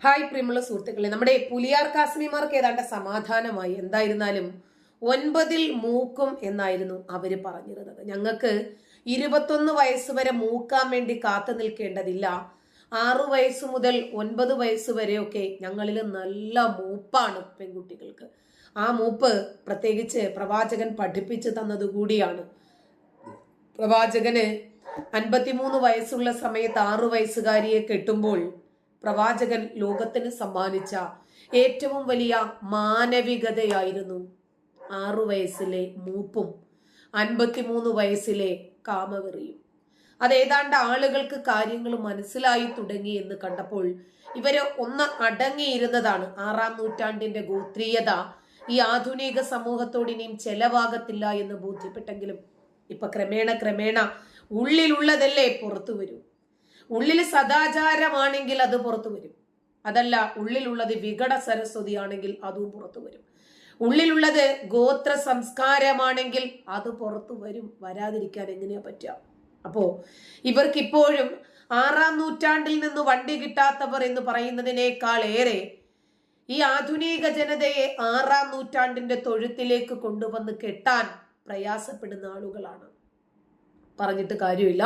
Hi പ്രിയമുള്ള സുഹൃത്തുക്കളെ, നമ്മുടെ പുലിയാർ കാസ്മിമാർക്ക് ഏതാണ്ട് സമാധാനമായി. എന്തായിരുന്നാലും 9-ൽ മൂക്കും എന്നായിരുന്നു അവര് പറഞ്ഞിരുന്നത്. ഞങ്ങൾക്ക് 21 വയസ്സ് വരെ മൂക്കാൻ വേണ്ടി കാത്തു നിൽക്കേണ്ടതില്ല. 6 വയസ്സ് മുതൽ 9 വയസ്സ് വരെയൊക്കെ ഞങ്ങളിൽ നല്ല മൂപ്പാണ് പെൺകുട്ടികൾക്ക്. ആ മൂപ്പ് പ്രത്യേകിച്ച് പ്രവാചകൻ പഠിപ്പിച്ചു തന്നതുകൂടിയാണ്. പ്രവാചകന് 53 വയസ്സുള്ള സമയത്ത് 6 വയസ്സുകാരിയെ കെട്ടുമ്പോൾ പ്രവാചകൻ ലോകത്തിന് സമ്മാനിച്ച ഏറ്റവും വലിയ മാനവികതയായിരുന്നു 6 വയസ്സിലെ മൂപ്പും 53 വയസ്സിലെ കാമവെറിയും. അതേതാണ്ട് ആളുകൾക്ക് കാര്യങ്ങൾ മനസ്സിലായി തുടങ്ങി എന്ന് കണ്ടപ്പോൾ ഇവര് ഒന്ന് അടങ്ങിയിരുന്നതാണ്. 6-ാം നൂറ്റാണ്ടിന്റെ ഗോത്രീയത ഈ ആധുനിക സമൂഹത്തോട് ഇനിയും ചെലവാകത്തില്ല എന്ന് ബോധ്യപ്പെട്ടെങ്കിലും ഇപ്പൊ ക്രമേണ ഉള്ളിലുള്ളതല്ലേ പുറത്തു വരൂ. ഉള്ളിൽ സദാചാരമാണെങ്കിൽ അത് പുറത്തു വരും. അതല്ല, ഉള്ളിലുള്ളത് വികട സരസ്വതിയാണെങ്കിൽ അതും പുറത്തു വരും. ഉള്ളിലുള്ളത് ഗോത്ര സംസ്കാരമാണെങ്കിൽ അത് പുറത്തു വരും. വരാതിരിക്കാൻ എങ്ങനെയാ പറ്റുക? അപ്പോ ഇവർക്കിപ്പോഴും 6-ാം നൂറ്റാണ്ടിൽ നിന്ന് വണ്ടി കിട്ടാത്തവർ എന്ന് പറയുന്നതിനേക്കാൾ ഏറെ ഈ ആധുനിക ജനതയെ 6-ാം നൂറ്റാണ്ടിന്റെ തൊഴുത്തിലേക്ക് കൊണ്ടുവന്ന് കെട്ടാൻ പ്രയാസപ്പെടുന്ന ആളുകളാണ്. പറഞ്ഞിട്ട് കാര്യമില്ല.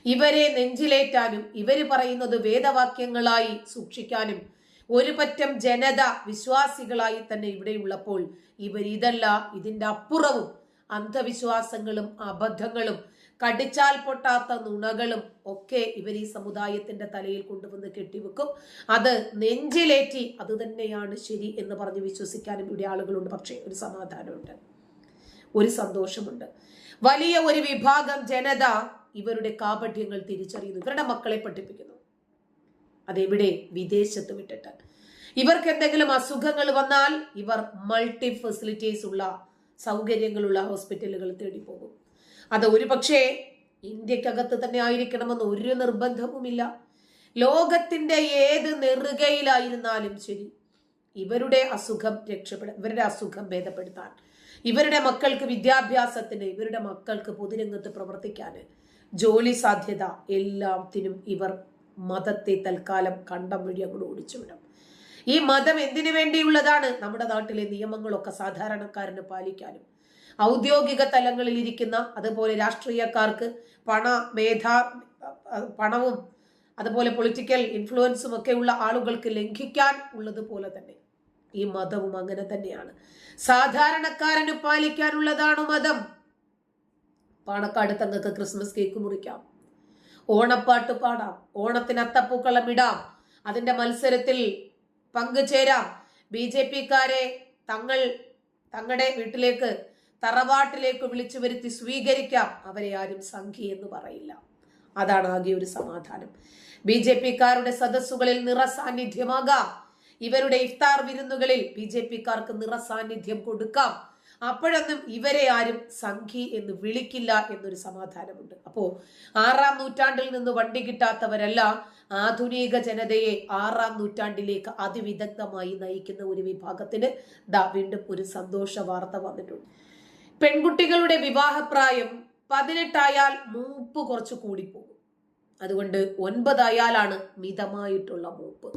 ഇവരെ നെഞ്ചിലേറ്റാനും ഇവര് പറയുന്നത് വേദവാക്യങ്ങളായി സൂക്ഷിക്കാനും ഒരു പറ്റം ജനത വിശ്വാസികളായി തന്നെ ഇവിടെയുള്ളപ്പോൾ ഇതല്ല, ഇതിന്റെ അപ്പുറവും അന്ധവിശ്വാസങ്ങളും അബദ്ധങ്ങളും കടിച്ചാൽ പൊട്ടാത്ത നുണകളും ഒക്കെ ഇവർ ഈ സമുദായത്തിന്റെ തലയിൽ കൊണ്ടുവന്ന് കെട്ടിവെക്കും. അത് നെഞ്ചിലേറ്റി അത് തന്നെയാണ് ശരി എന്ന് പറഞ്ഞ് വിശ്വസിക്കാനും ഇവിടെ ആളുകളുണ്ട്. പക്ഷേ ഒരു സമാധാനമുണ്ട്, ഒരു സന്തോഷമുണ്ട്. വലിയ ഒരു വിഭാഗം ജനത ഇവരുടെ കാപട്യങ്ങൾ തിരിച്ചറിയുന്നു, ഇവരുടെ മക്കളെ പഠിപ്പിക്കുന്നു. അതെവിടെ? വിദേശത്ത് വിട്ടിട്ട്. ഇവർക്ക് എന്തെങ്കിലും അസുഖങ്ങൾ വന്നാൽ ഇവർ മൾട്ടി ഫെസിലിറ്റീസ് ഉള്ള സൗകര്യങ്ങളുള്ള ഹോസ്പിറ്റലുകൾ തേടി പോകും. അത് ഒരു പക്ഷേ ഇന്ത്യക്കകത്ത് തന്നെ ആയിരിക്കണമെന്ന് ഒരു നിർബന്ധവുമില്ല. ലോകത്തിന്റെ ഏത് നെറുകയിലായിരുന്നാലും ശരി, ഇവരുടെ അസുഖം ഇവരുടെ അസുഖം ഭേദപ്പെടുത്താൻ, ഇവരുടെ മക്കൾക്ക് വിദ്യാഭ്യാസത്തിന്, ഇവരുടെ മക്കൾക്ക് പൊതുരംഗത്ത് പ്രവർത്തിക്കാന്, ജോലി സാധ്യത, എല്ലാത്തിനും ഇവർ മതത്തെ തൽക്കാലം കണ്ടം വഴി അങ്ങോട്ട് ഓടിച്ചുവിടും. ഈ മതം എന്തിനു വേണ്ടിയുള്ളതാണ്? നമ്മുടെ നാട്ടിലെ നിയമങ്ങളൊക്കെ സാധാരണക്കാരന് പാലിക്കാനും, ഔദ്യോഗിക തലങ്ങളിൽ ഇരിക്കുന്ന അതുപോലെ രാഷ്ട്രീയക്കാർക്ക് പണവും അതുപോലെ പൊളിറ്റിക്കൽ ഇൻഫ്ലുവൻസും ഒക്കെ ഉള്ള ആളുകൾക്ക് ലംഘിക്കാൻ ഉള്ളതുപോലെ തന്നെ ഈ മതവും അങ്ങനെ തന്നെയാണ്. സാധാരണക്കാരന് പാലിക്കാനുള്ളതാണ് മതം. പാണക്കാട് തങ്ങൾക്ക് ക്രിസ്മസ് കേക്ക് മുറിക്കാം, ഓണപ്പാട്ട് പാടാം, ഓണത്തിന് അത്തപ്പൂക്കളം ഇടാം, അതിന്റെ മത്സരത്തിൽ പങ്കുചേരാം. BJP-ക്കാരെ തങ്ങളുടെ വീട്ടിലേക്ക്, തറവാട്ടിലേക്ക് വിളിച്ചു വരുത്തി സ്വീകരിക്കാം. അവരെ ആരും സംഘി എന്ന് പറയില്ല. അതാണ് ആകെ ഒരു സമാധാനം. BJP-ക്കാരുടെ സദസ്സുകളിൽ നിറസാന്നിധ്യമാകാം. ഇവരുടെ ഇഫ്താർ വിരുന്നുകളിൽ BJP-ക്കാർക്ക് നിറസാന്നിധ്യം കൊടുക്കാം. അപ്പോഴൊന്നും ഇവരെ ആരും സംഘി എന്ന് വിളിക്കില്ല എന്നൊരു സമാധാനമുണ്ട്. അപ്പോ 6-ാം നൂറ്റാണ്ടിൽ നിന്ന് വണ്ടി കിട്ടാത്തവരല്ല, ആധുനിക ജനതയെ 6-ാം നൂറ്റാണ്ടിലേക്ക് അതിവിദഗ്ധമായി നയിക്കുന്ന ഒരു വിഭാഗത്തിന് വീണ്ടും ഒരു സന്തോഷ വാർത്ത വന്നിട്ടുണ്ട്. പെൺകുട്ടികളുടെ വിവാഹപ്രായം 18 ആയാൽ മൂപ്പ് കുറച്ച് കൂടിപ്പോകും. അതുകൊണ്ട് 9 ആയാലാണ് മിതമായിട്ടുള്ള മൂപ്പ്.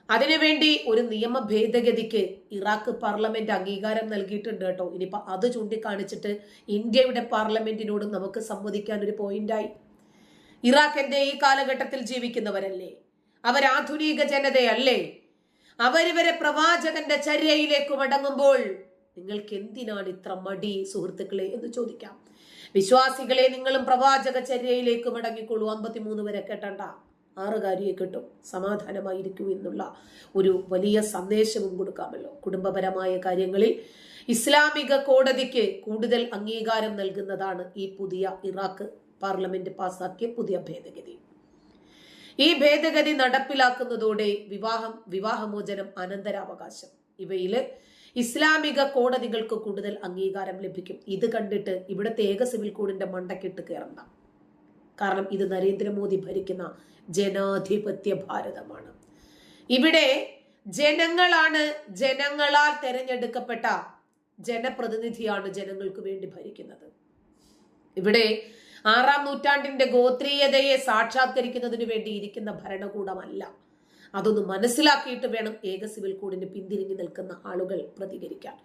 അതിനുവേണ്ടി ഒരു നിയമ ഭേദഗതിക്ക് ഇറാഖ് പാർലമെന്റ് അംഗീകാരം നൽകിയിട്ടുണ്ട് കേട്ടോ. ഇനിയിപ്പോ അത് ചൂണ്ടിക്കാണിച്ചിട്ട് ഇന്ത്യയുടെ പാർലമെന്റിനോടും നമുക്ക് സംവദിക്കാൻ ഒരു പോയിന്റായി. ഇറാഖിന്റെ ഈ കാലഘട്ടത്തിൽ ജീവിക്കുന്നവരല്ലേ, അവരാധുനിക ജനതയല്ലേ, അവരിവരെ പ്രവാചകന്റെ ചര്യയിലേക്ക് മടങ്ങുമ്പോൾ നിങ്ങൾക്ക് എന്തിനാണ് ഇത്ര മടി സുഹൃത്തുക്കളെ എന്ന് ചോദിക്കാം. വിശ്വാസികളെ, നിങ്ങളും പ്രവാചക ചര്യയിലേക്ക് മടങ്ങിക്കൊള്ളൂ. 53 വരെ കെട്ടണ്ട, 6 കാര്യയെ കിട്ടും, സമാധാനമായിരിക്കൂ എന്നുള്ള ഒരു വലിയ സന്ദേശവും കൊടുക്കാമല്ലോ. കുടുംബപരമായ കാര്യങ്ങളിൽ ഇസ്ലാമിക കോടതിക്ക് കൂടുതൽ അംഗീകാരം നൽകുന്നതാണ് ഈ പുതിയ ഇറാഖ് പാർലമെന്റ് പാസാക്കിയ പുതിയ ഭേദഗതി. ഈ ഭേദഗതി നടപ്പിലാക്കുന്നതോടെ വിവാഹമോചനം, അനന്തരാവകാശം ഇവയില് ഇസ്ലാമിക കോടതികൾക്ക് കൂടുതൽ അംഗീകാരം ലഭിക്കും. ഇത് കണ്ടിട്ട് ഇവിടുത്തെ ഏക സിവിൽ കോഡിന്റെ മണ്ടക്കിട്ട് കയറണ്ട. കാരണം ഇത് നരേന്ദ്രമോദി ഭരിക്കുന്ന ജനാധിപത്യ ഭാരതമാണ്. ഇവിടെ ജനങ്ങളാണ്, ജനങ്ങളാൽ തെരഞ്ഞെടുക്കപ്പെട്ട ജനപ്രതിനിധിയാണ് ജനങ്ങൾക്ക് വേണ്ടി ഭരിക്കുന്നത്. ഇവിടെ 6-ാം നൂറ്റാണ്ടിന്റെ ഗോത്രീയതയെ സാക്ഷാത്കരിക്കുന്നതിന് വേണ്ടി ഇരിക്കുന്ന ഭരണകൂടമല്ല. അതൊന്ന് മനസ്സിലാക്കിയിട്ട് വേണം ഏക സിവിൽ കോഡിന് പിന്തിരിഞ്ഞു നിൽക്കുന്ന ആളുകൾ പ്രതികരിക്കാൻ.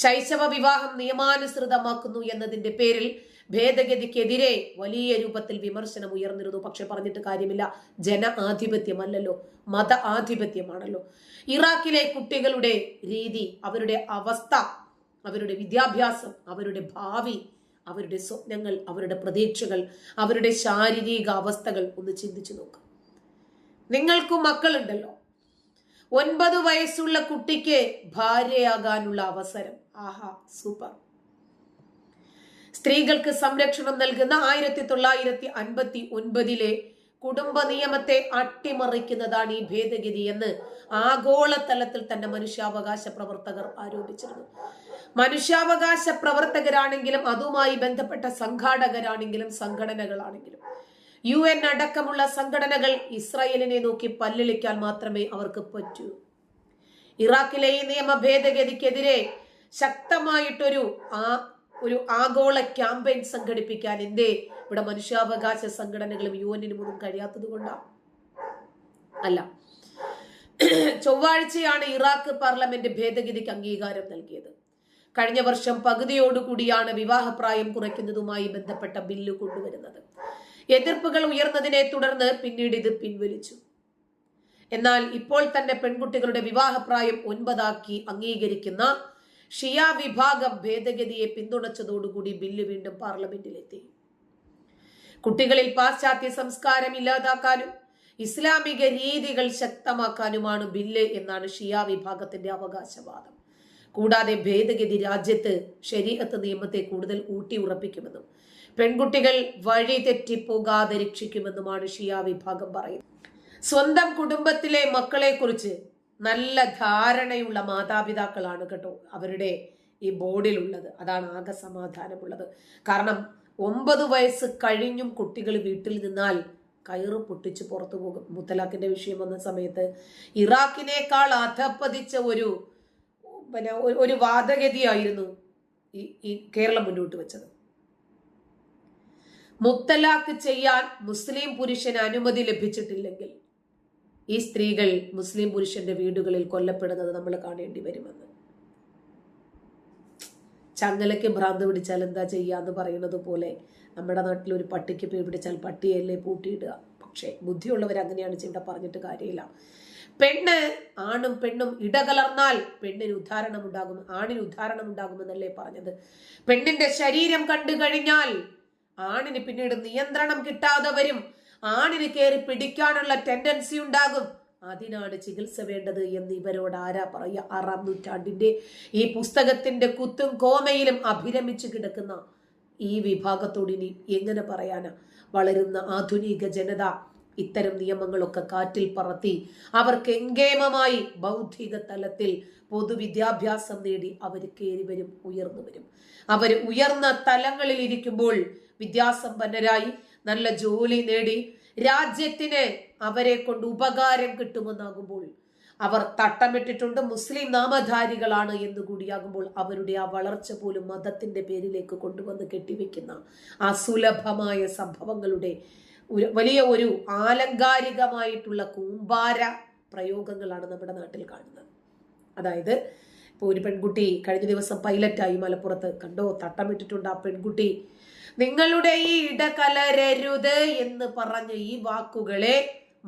ശൈശവ വിവാഹം നിയമാനുസൃതമാക്കുന്നു എന്നതിന്റെ പേരിൽ ഭേദഗതിക്കെതിരെ വലിയ രൂപത്തിൽ വിമർശനം ഉയർന്നിരുന്നു. പക്ഷെ പറഞ്ഞിട്ട് കാര്യമില്ല. ജന ആധിപത്യമല്ലല്ലോ, മത ആധിപത്യമാണല്ലോ. ഇറാഖിലെ കുട്ടികളുടെ രീതി, അവരുടെ അവസ്ഥ, അവരുടെ വിദ്യാഭ്യാസം, അവരുടെ ഭാവി, അവരുടെ സ്വപ്നങ്ങൾ, അവരുടെ പ്രതീക്ഷകൾ, അവരുടെ ശാരീരിക അവസ്ഥകൾ ഒന്ന് ചിന്തിച്ചു നോക്കുക. നിങ്ങൾക്കും മക്കളുണ്ടല്ലോ. 9 വയസ്സുള്ള കുട്ടിക്ക് ഭാര്യയാകാനുള്ള അവസരം. ആഹാ, സൂപ്പർ. സ്ത്രീകൾക്ക് സംരക്ഷണം നൽകുന്ന 1959 കുടുംബ നിയമത്തെ അട്ടിമറിക്കുന്നതാണ് ഈ ഭേദഗതി എന്ന് ആഗോളതലത്തിൽ തന്നെ മനുഷ്യാവകാശ പ്രവർത്തകർ ആരോപിച്ചിരുന്നു. മനുഷ്യാവകാശ പ്രവർത്തകരാണെങ്കിലും അതുമായി ബന്ധപ്പെട്ട സംഘാടകരാണെങ്കിലും സംഘടനകളാണെങ്കിലും UN അടക്കമുള്ള സംഘടനകൾ ഇസ്രായേലിനെ നോക്കി പല്ലിളിക്കാൻ മാത്രമേ അവർക്ക് പറ്റൂ. ഇറാഖിലെ ഈ നിയമ ഭേദഗതിക്കെതിരെ ശക്തമായിട്ടൊരു ആഗോള ക്യാമ്പയിൻ സംഘടിപ്പിക്കാൻ എന്തേ ഇവിടെ മനുഷ്യാവകാശ സംഘടനകളും UN-നും ഒന്നും കഴിയാത്തത് കൊണ്ടാണ്? അല്ല. ചൊവ്വാഴ്ചയാണ് ഇറാഖ് പാർലമെന്റ് ഭേദഗതിക്ക് അംഗീകാരം നൽകിയത്. കഴിഞ്ഞ വർഷം പകുതിയോടുകൂടിയാണ് വിവാഹപ്രായം കുറയ്ക്കുന്നതുമായി ബന്ധപ്പെട്ട ബില്ല് കൊണ്ടുവരുന്നത്. എതിർപ്പുകൾ ഉയർന്നതിനെ തുടർന്ന് പിന്നീട് ഇത് പിൻവലിച്ചു. എന്നാൽ ഇപ്പോൾ തന്നെ പെൺകുട്ടികളുടെ വിവാഹപ്രായം 9 അംഗീകരിക്കുന്ന ഷിയ വിഭാഗം ഭേദഗതിയെ പിന്തുണച്ചതോടുകൂടി ബില്ല് വീണ്ടും പാർലമെന്റിലെത്തി. കുട്ടികളിൽ പാശ്ചാത്യ സംസ്കാരം ഇല്ലാതാക്കാനും ഇസ്ലാമിക രീതികൾ ശക്തമാക്കാനുമാണ് ബില്ല് എന്നാണ് ഷിയ വിഭാഗത്തിന്റെ അവകാശവാദം. കൂടാതെ ഭേദഗതി രാജ്യത്ത് ശരീഅത്ത് നിയമത്തെ കൂടുതൽ ഊട്ടിയുറപ്പിക്കുമെന്നും പെൺകുട്ടികൾ വഴി തെറ്റിപ്പോകാതെ രക്ഷിക്കുമെന്നുമാണ് ഷിയ വിഭാഗം പറയുന്നത്. സ്വന്തം കുടുംബത്തിലെ മക്കളെ കുറിച്ച് നല്ല ധാരണയുള്ള മാതാപിതാക്കളാണ് കേട്ടോ അവരുടെ ഈ ബോർഡിലുള്ളത്. അതാണ് ആകെ സമാധാനമുള്ളത്. കാരണം 9 വയസ്സ് കഴിഞ്ഞും കുട്ടികൾ വീട്ടിൽ നിന്നാൽ കയറ് പൊട്ടിച്ച് പുറത്തു പോകും. മുത്തലാഖിന്റെ വിഷയം വന്ന സമയത്ത് ഇറാഖിനേക്കാൾ അധപ്പതിച്ച ഒരു വാദഗതിയായിരുന്നു ഈ കേരളം മുന്നോട്ട് വെച്ചത്. മുത്തലാഖ് ചെയ്യാൻ മുസ്ലിം പുരുഷന് അനുമതി ലഭിച്ചിട്ടില്ലെങ്കിൽ ഈ സ്ത്രീകൾ മുസ്ലിം പുരുഷന്റെ വീടുകളിൽ കൊല്ലപ്പെടുന്നത് നമ്മൾ കാണേണ്ടി വരുമെന്ന്. ചങ്ങലയ്ക്ക് ഭ്രാന്ത് പിടിച്ചാൽ എന്താ ചെയ്യാന്ന് പറയുന്നത് പോലെ നമ്മുടെ നാട്ടിൽ ഒരു പട്ടിക്ക് പേ പിടിച്ചാൽ പട്ടിയല്ലേ പൂട്ടിയിടുക. പക്ഷെ ബുദ്ധിയുള്ളവർ അങ്ങനെയാണ് ഇവിടെ പറഞ്ഞിട്ട് കാര്യമില്ല. പെണ്ണ്, ആണും പെണ്ണും ഇടകലർന്നാൽ പെണ്ണിന് ഉദാഹരണം ഉണ്ടാകും, ആണിന് ഉദാഹരണം ഉണ്ടാകുമെന്നല്ലേ പറഞ്ഞത്. പെണ്ണിന്റെ ശരീരം കണ്ടു കഴിഞ്ഞാൽ ആണിന് പിന്നീട് നിയന്ത്രണം കിട്ടാതെ വരും. ആണിന് കയറി പിടിക്കാനുള്ള ടെൻഡൻസി ഉണ്ടാകും. അതിനാണ് ചികിത്സ വേണ്ടത് എന്ന് ഇവരോട് ആരാ പറയുക? 6-ാം നൂറ്റാണ്ടിന്റെ ഈ പുസ്തകത്തിന്റെ കുത്തും കോമയിലും അഭിരമിച്ചു കിടക്കുന്ന ഈ വിഭാഗത്തോട് ഇനി എങ്ങനെ പറയാനാ? വളരുന്ന ആധുനിക ജനത ഇത്തരം നിയമങ്ങളൊക്കെ കാറ്റിൽ പറത്തി അവർക്ക് എങ്കേമമായി ബൗദ്ധിക തലത്തിൽ പൊതുവിദ്യാഭ്യാസം നേടി അവർ കയറി വരും, ഉയർന്നു വരും. അവർ ഉയർന്ന തലങ്ങളിൽ ഇരിക്കുമ്പോൾ വിദ്യാസമ്പന്നരായി നല്ല ജോലി നേടി രാജ്യത്തിന് അവരെ കൊണ്ട് ഉപകാരം കിട്ടുമെന്നാകുമ്പോൾ അവർ തട്ടമിട്ടിട്ടുണ്ട്, മുസ്ലിം നാമധാരികളാണ് എന്നുകൂടിയാകുമ്പോൾ അവരുടെ ആ വളർച്ച പോലും മതത്തിന്റെ പേരിലേക്ക് കൊണ്ടുവന്ന് കെട്ടിവെക്കുന്ന ആ സുലഭമായ സംഭവങ്ങളുടെ വലിയ ഒരു ആലങ്കാരികമായിട്ടുള്ള കൂമ്പാര പ്രയോഗങ്ങളാണ് നമ്മുടെ നാട്ടിൽ കാണുന്നത്. അതായത് ഇപ്പോൾ ഒരു പെൺകുട്ടി കഴിഞ്ഞ ദിവസം പൈലറ്റായി മലപ്പുറത്ത് കണ്ടോ, തട്ടമിട്ടിട്ടുണ്ട് ആ പെൺകുട്ടി. നിങ്ങളുടെ ഈ ഇടകലരരുത് എന്ന് പറഞ്ഞ ഈ വാക്കുകളെ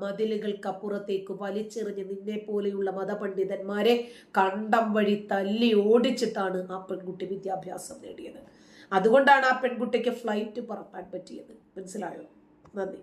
മതിലുകൾക്കപ്പുറത്തേക്ക് വലിച്ചെറിഞ്ഞ് നിന്നെ പോലെയുള്ള മതപണ്ഡിതന്മാരെ കണ്ടം വഴി തല്ലി ഓടിച്ചിട്ടാണ് ആ പെൺകുട്ടി വിദ്യാഭ്യാസം നേടിയത്. അതുകൊണ്ടാണ് ആ പെൺകുട്ടിക്ക് ഫ്ലൈറ്റ് പറത്താൻ പറ്റിയത്. മനസ്സിലായോ? നന്ദി.